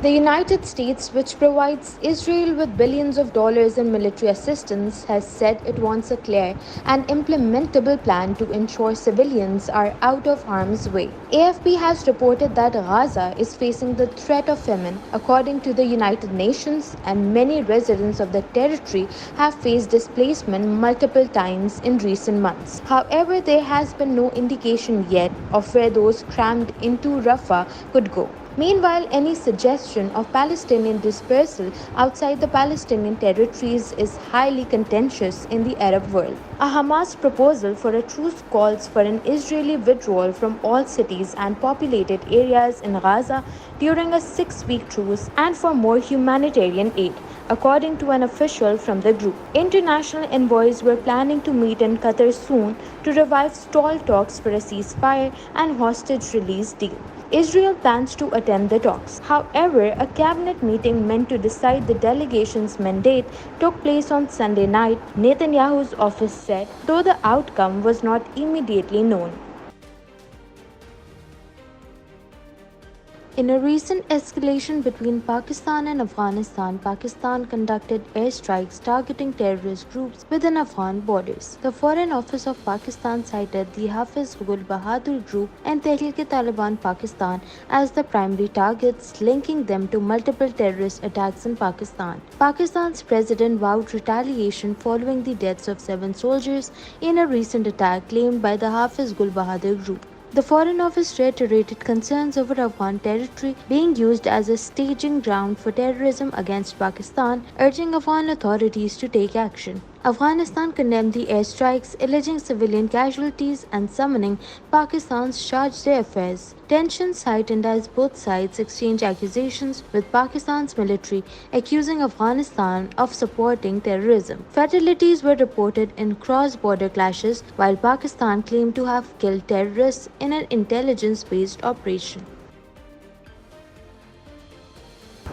The United States, which provides Israel with billions of dollars in military assistance, has said it wants a clear and implementable plan to ensure civilians are out of harm's way. AFP has reported that Gaza is facing the threat of famine, according to the United Nations, and many residents of the territory have faced displacement multiple times in recent months. However, there has been no indication yet of where those crammed into Rafah could go. Meanwhile, any suggestion of Palestinian dispersal outside the Palestinian territories is highly contentious in the Arab world. A Hamas proposal for a truce calls for an Israeli withdrawal from all cities and populated areas in Gaza during a 6-week truce and for more humanitarian aid, according to an official from the group. International envoys were planning to meet in Qatar soon to revive stalled talks for a ceasefire and hostage release deal. Israel plans to attend the talks. However, a cabinet meeting meant to decide the delegation's mandate took place on Sunday night, Netanyahu's office said, though the outcome was not immediately known. In a recent escalation between Pakistan and Afghanistan, Pakistan conducted airstrikes targeting terrorist groups within Afghan borders. The Foreign Office of Pakistan cited the 𝐒𝐭𝐨𝐫𝐢𝐬𝐻 group and 𝐃𝐚𝐰𝐬𝐵 Pakistan as the primary targets, linking them to multiple terrorist attacks in Pakistan. Pakistan's president vowed retaliation following the deaths of 7 soldiers in a recent attack claimed by the 𝐒𝐭𝐴𝐻 group. The Foreign Office reiterated concerns over Afghan territory being used as a staging ground for terrorism against Pakistan, urging Afghan authorities to take action. Afghanistan condemned the airstrikes, alleging civilian casualties and summoning Pakistan's charge d'affaires. Tensions heightened as both sides exchanged accusations, with Pakistan's military accusing Afghanistan of supporting terrorism. Fatalities were reported in cross-border clashes, while Pakistan claimed to have killed terrorists in an intelligence-based operation.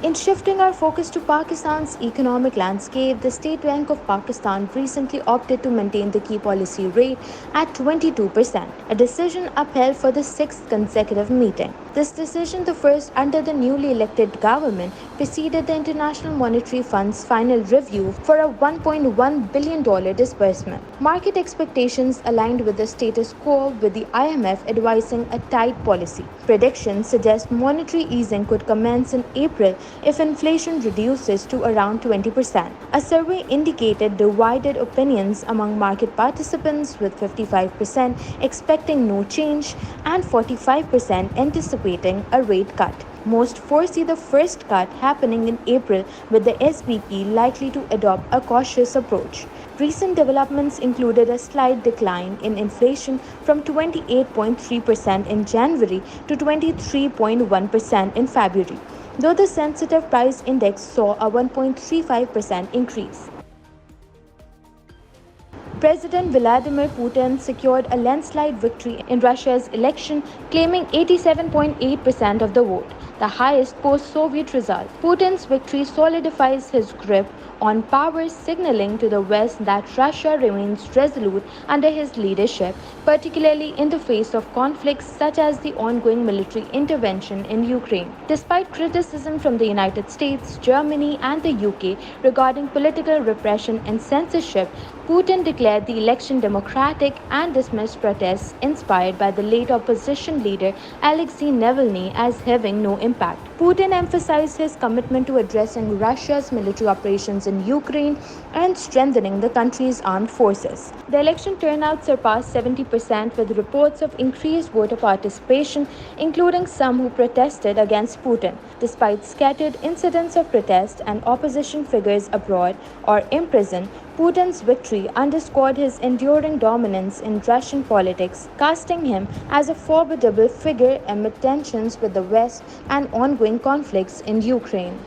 In shifting our focus to Pakistan's economic landscape, the State Bank of Pakistan recently opted to maintain the key policy rate at 22%, a decision upheld for the 6th consecutive meeting. This decision, the first under the newly elected government, preceded the International Monetary Fund's final review for a $1.1 billion disbursement. Market expectations aligned with the status quo, with the IMF advising a tight policy. Predictions suggest monetary easing could commence in April if inflation reduces to around 20%. A survey indicated divided opinions among market participants, with 55% expecting no change and 45% anticipating a rate cut. Most foresee the first cut happening in April, with the SBP likely to adopt a cautious approach. Recent developments included a slight decline in inflation from 28.3% in January to 23.1% in February, though the sensitive price index saw a 1.35% increase. President Vladimir Putin secured a landslide victory in Russia's election, claiming 87.8% of the vote, the highest post-Soviet result. Putin's victory solidifies his grip on power, signaling to the West that Russia remains resolute under his leadership, particularly in the face of conflicts such as the ongoing military intervention in Ukraine. Despite criticism from the United States, Germany, and the UK regarding political repression and censorship, Putin declared the election democratic and dismissed protests inspired by the late opposition leader Alexei Navalny as having no impact. Putin emphasized his commitment to addressing Russia's military operations in Ukraine and strengthening the country's armed forces. The election turnout surpassed 70%, with reports of increased voter participation, including some who protested against Putin. Despite scattered incidents of protest and opposition figures abroad or imprisoned, Putin's victory underscored his enduring dominance in Russian politics, casting him as a formidable figure amid tensions with the West and ongoing conflicts in Ukraine.